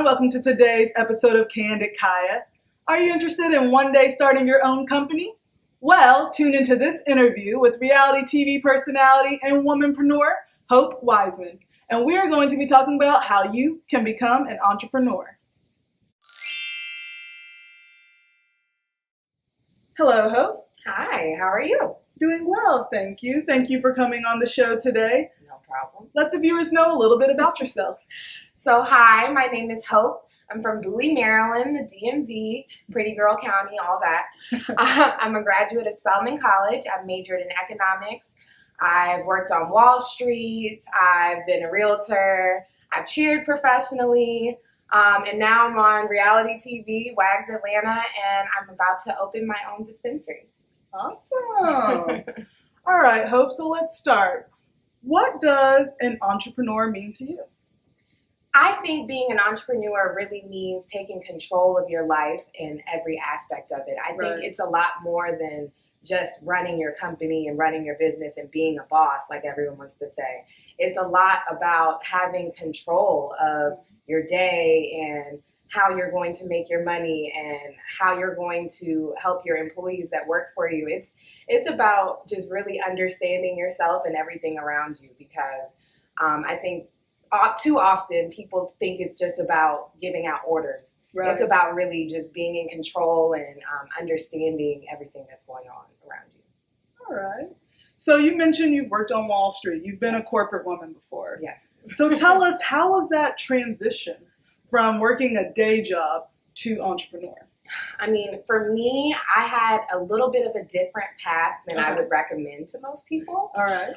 welcome to today's episode of Candid Kaya. Are you interested in one day starting your own company? Well, tune into this interview with reality TV personality and womanpreneur, Hope Wiseman. And we are going to be talking about how you can become an entrepreneur. Hello, Hope. Hi, how are you? Doing well, thank you. Thank you for coming on the show today. No problem. Let the viewers know a little bit about yourself. So, hi, my name is Hope. I'm from Bowie, Maryland, the DMV, Pretty Girl County, all that. I'm a graduate of Spelman College. I've majored in economics. I've worked on Wall Street. I've been a realtor. I've cheered professionally. And now I'm on reality TV, WAGS Atlanta, and I'm about to open my own dispensary. Awesome. All right, Hope, so let's start. What does an entrepreneur mean to you? I think being an entrepreneur really means taking control of your life in every aspect of it. I think it's a lot more than just running your company and running your business and being a boss, like everyone wants to say. It's a lot about having control of your day and how you're going to make your money and how you're going to help your employees that work for you. It's about just really understanding yourself and everything around you, because I think too often people think it's just about giving out orders. Right. It's about really just being in control and understanding everything that's going on around you. All right. So you mentioned you've worked on Wall Street. You've been a corporate woman before. Yes. So tell us, how was that transition from working a day job to entrepreneur? I mean, for me, I had a little bit of a different path than I would recommend to most people. All right.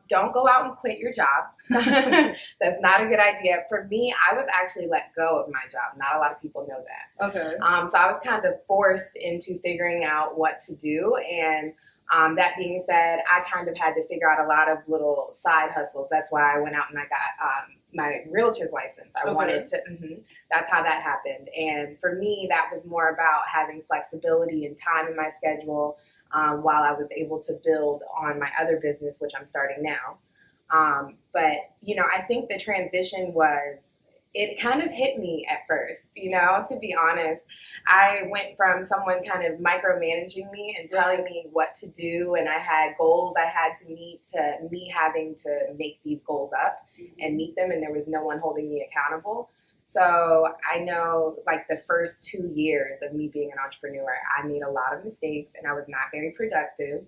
Don't go out and quit your job. That's not a good idea. For me, I was actually let go of my job. Not a lot of people know that. Okay. So I was kind of forced into figuring out what to do. And that being said, I kind of had to figure out a lot of little side hustles. That's why I went out and I got my realtor's license. I wanted to, that's how that happened. And for me, that was more about having flexibility and time in my schedule while I was able to build on my other business, which I'm starting now. But, I think the transition it kind of hit me at first, to be honest. I went from someone kind of micromanaging me and telling me what to do, and I had goals I had to meet, to me having to make these goals up and meet them, and there was no one holding me accountable. So I know, like, the first 2 years of me being an entrepreneur, I made a lot of mistakes, and I was not very productive.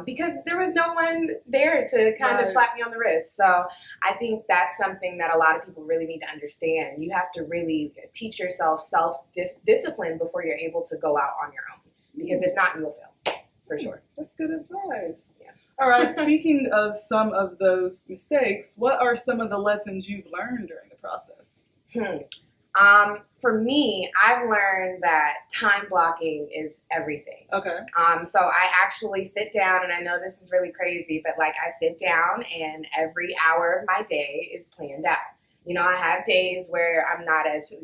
Because there was no one there to kind of slap me on the wrist. So I think that's something that a lot of people really need to understand. You have to really teach yourself self-discipline before you're able to go out on your own. Because if not, you will fail, for sure. That's good advice. Yeah. All right, speaking of some of those mistakes, what are some of the lessons you've learned during the process? For me, I've learned that time blocking is everything. Okay. So I actually sit down, and I know this is really crazy, but I sit down and every hour of my day is planned out. I have days where I'm not as,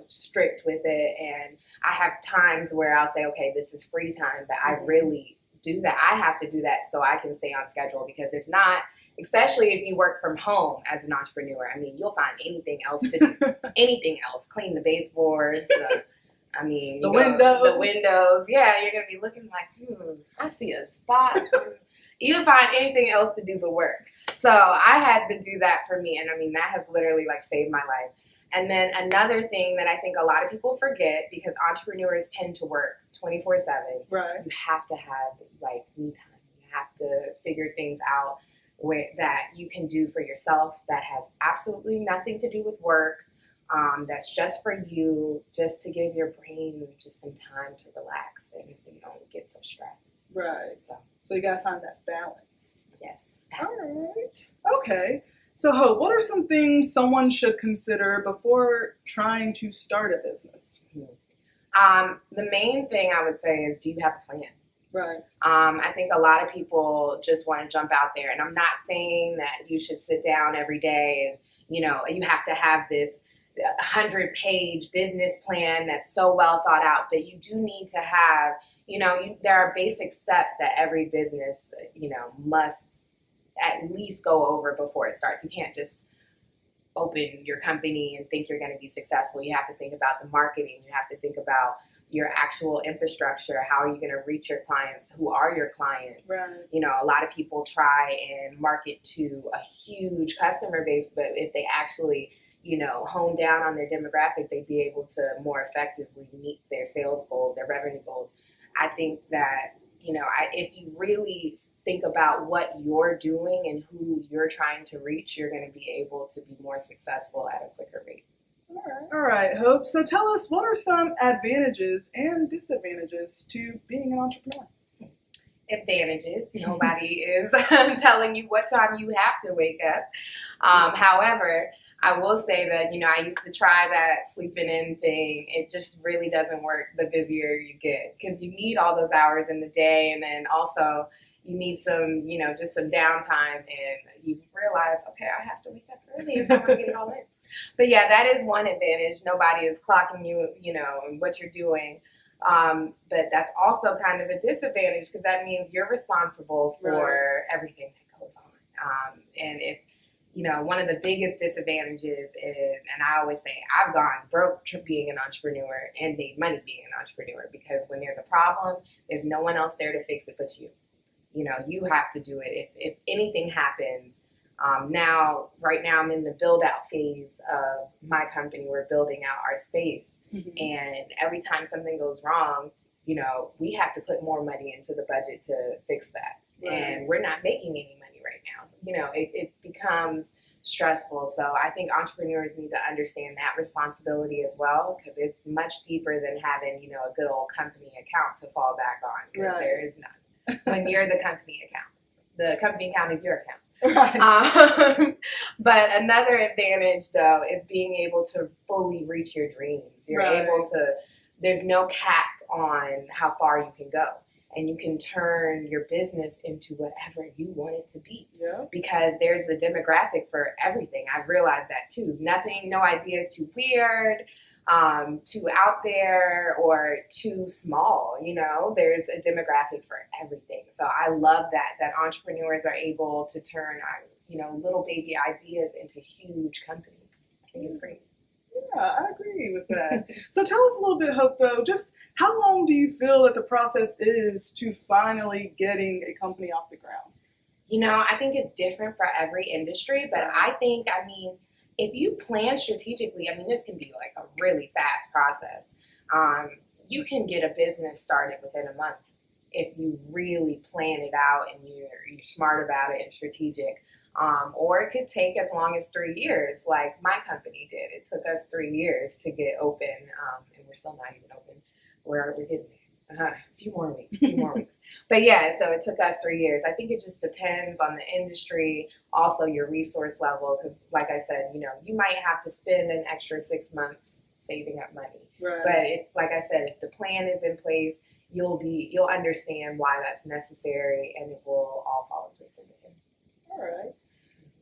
strict with it, and I have times where I'll say, okay, this is free time, but I really do that. I have to do that so I can stay on schedule, because if not, especially if you work from home as an entrepreneur, I mean, you'll find anything else to do. Anything else. Clean the baseboards. The windows. Yeah, you're going to be looking like, I see a spot. You'll find anything else to do but work. So I had to do that for me. And I mean, that has literally saved my life. And then another thing that I think a lot of people forget, because entrepreneurs tend to work 24/7. Right. You have to have me time. You have to figure things out that you can do for yourself that has absolutely nothing to do with work, that's just for you, just to give your brain just some time to relax and so you don't get so stressed. Right. So you got to find that balance. Yes. All right. Okay. So Hope, what are some things someone should consider before trying to start a business? The main thing I would say is, do you have a plan? Right. I think a lot of people just want to jump out there, and I'm not saying that you should sit down every day and, you have to have this 100-page business plan that's so well thought out, but you do need to have, there are basic steps that every business, must at least go over before it starts. You can't just open your company and think you're going to be successful. You have to think about the marketing. You have to think about your actual infrastructure. How are you going to reach your clients? Who are your clients? Right. You know, a lot of people try and market to a huge customer base, but if they actually, you know, hone down on their demographic, they'd be able to more effectively meet their sales goals, their revenue goals. I think that, you know, if you really think about what you're doing and who you're trying to reach, you're going to be able to be more successful at a quicker rate. All right, Hope. So tell us, what are some advantages and disadvantages to being an entrepreneur? Advantages. Nobody is telling you what time you have to wake up. However, I will say that, you know, I used to try that sleeping in thing. It just really doesn't work the busier you get, because you need all those hours in the day, and then also you need some, you know, just some downtime, and you realize, okay, I have to wake up early if I want to get it all in. But yeah, that is one advantage. Nobody is clocking you, you know, and what you're doing. But that's also kind of a disadvantage, because that means you're responsible for everything that goes on. And if, you know, one of the biggest disadvantages is, and I always say, I've gone broke being an entrepreneur and made money being an entrepreneur, because when there's a problem, there's no one else there to fix it but you. You know, you have to do it. If anything happens, right now I'm in the build out phase of my company. We're building out our space. And every time something goes wrong, you know, we have to put more money into the budget to fix that. And we're not making any money right now. You know, it becomes stressful. So I think entrepreneurs need to understand that responsibility as well, because it's much deeper than having, you know, a good old company account to fall back on, because there is none. When you're the company account, the company account is your account. But another advantage, though, is being able to fully reach your dreams. You're able to, there's no cap on how far you can go. And you can turn your business into whatever you want it to be. Because there's a demographic for everything. I've realized that too. No idea is too weird, too out there, or too small. You know, there's a demographic for everything. So I love that entrepreneurs are able to turn, you know, little baby ideas into huge companies. I think it's great. Yeah, I agree with that. So tell us a little bit, Hope, though, just how long do you feel that the process is to finally getting a company off the ground? You know, I think it's different for every industry, but I mean, if you plan strategically, I mean, this can be like a really fast process. You can get a business started within a month if you really plan it out and you're smart about it and strategic. Or it could take as long as 3 years, like my company did. It took us 3 years to get open, and we're still not even open. We're getting there. A few more weeks. But yeah, so it took us 3 years. I think it just depends on the industry, also your resource level, because like I said, you know, you might have to spend an extra 6 months saving up money. But if, like I said, if the plan is in place, you'll understand why that's necessary, and it will all fall in place in the end. All right.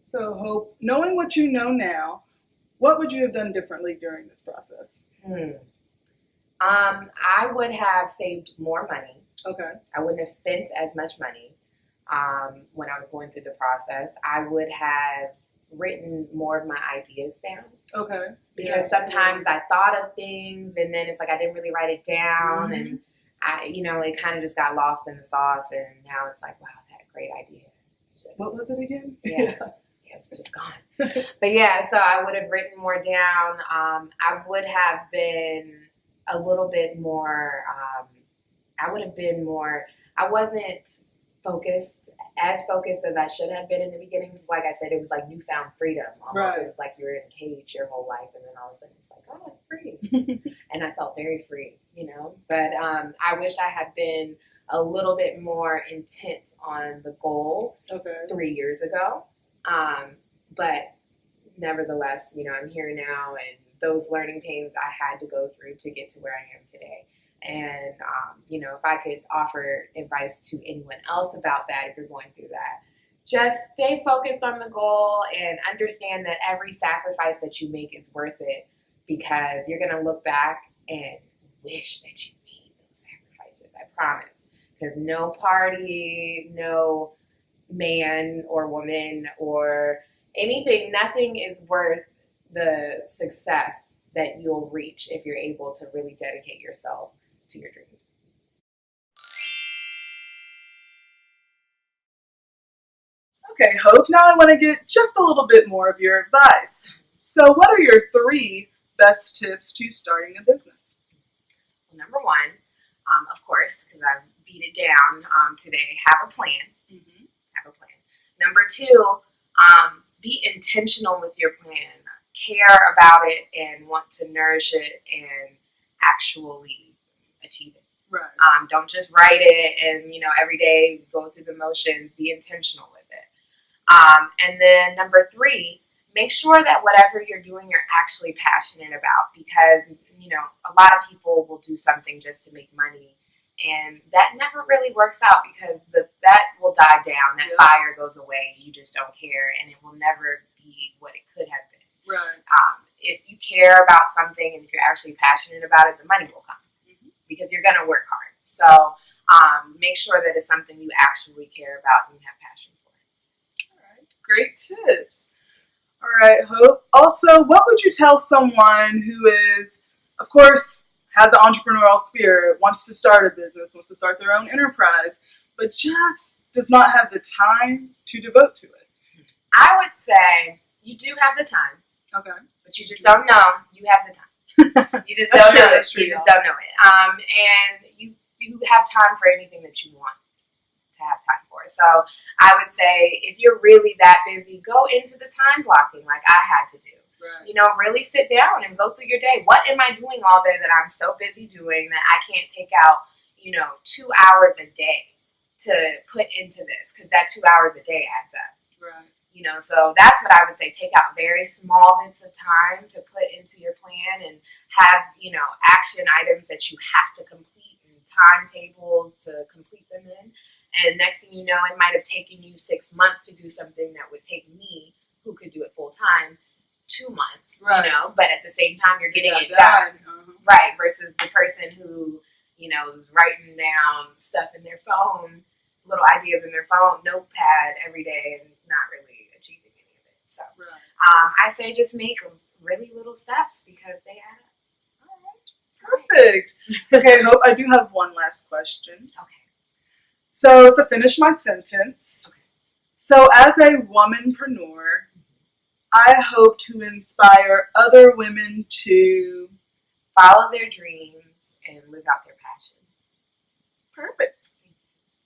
So, Hope, knowing what you know now, what would you have done differently during this process? I would have saved more money. I wouldn't have spent as much money when I was going through the process. I would have written more of my ideas down. Because sometimes I thought of things, and then it's like I didn't really write it down, and you know, it kind of just got lost in the sauce, and now it's like, wow, that great idea. What was it again? It's just gone. But yeah, so I would have written more down. I would have been a little bit more, I wasn't focused as I should have been in the beginning. Because like I said, it was like newfound freedom almost. It was like you're in a cage your whole life, and then all of a sudden it's like, oh, I'm free. And I felt very free, you know. But I wish I had been a little bit more intent on the goal 3 years ago. But nevertheless, you know, I'm here now, and those learning pains I had to go through to get to where I am today. And, you know, if I could offer advice to anyone else about that, if you're going through that, just stay focused on the goal and understand that every sacrifice that you make is worth it, because you're going to look back and wish that you made those sacrifices. I promise. Because no party, no man or woman or anything, nothing is worth the success that you'll reach if you're able to really dedicate yourself to your dreams. Okay, Hope, now I want to get just a little bit more of your advice. So what are your 3 best tips to starting a business? Well, number 1, of course, because I beat it down today, have a plan. Mm-hmm. Have a plan. Number 2, be intentional with your plan. Care about it and want to nourish it and actually achieve it. Right. Don't just write it and, every day go through the motions. Be intentional with it. And then number 3, make sure that whatever you're doing, you're actually passionate about, because, a lot of people will do something just to make money, and that never really works out, because that will die down. That fire goes away. You just don't care, and it will never be what it could have been. Right. If you care about something and if you're actually passionate about it, the money will come, because you're going to work hard. So make sure that it's something you actually care about and you have passion for. All right. Great tips. All right, Hope. Also, what would you tell someone who is, of course, has an entrepreneurial spirit, wants to start a business, wants to start their own enterprise, but just does not have the time to devote to it? I would say you do have the time. Okay. But you just don't know you have the time. You just don't know it. You just don't know it. And you have time for anything that you want to have time for. So I would say if you're really that busy, go into the time blocking like I had to do. Right. Really sit down and go through your day. What am I doing all day that I'm so busy doing that I can't take out, 2 hours a day to put into this? Because that 2 hours a day adds up. Right. So that's what I would say. Take out very small bits of time to put into your plan and have, action items that you have to complete and timetables to complete them in. And next thing you know, it might have taken you 6 months to do something that would take me, who could do it full time, 2 months, right. But at the same time, you're getting it done. Right, versus the person who, is writing down stuff in their phone, little ideas in their phone, notepad every day, and not really achieving any of it. So I say just make really little steps because they add up. All right. Perfect. Okay, Hope, I do have one last question. Okay. So to finish my sentence, so as a womanpreneur, I hope to inspire other women to follow their dreams and live out their passions. Perfect.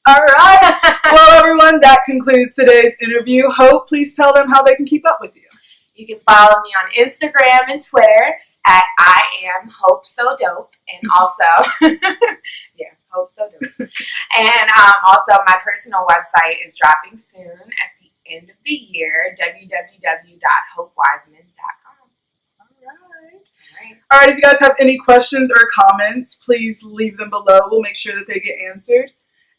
All right. Well, everyone, that concludes today's interview. Hope, please tell them how they can keep up with you. You can follow me on Instagram and Twitter at I am Hope So Dope, and also Hope So Dope. And also my personal website is dropping soon at the end of the year, www.hopewiseman.com. All right, if you guys have any questions or comments, please leave them below. We'll make sure that they get answered.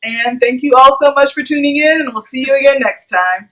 And thank you all so much for tuning in, and we'll see you again next time.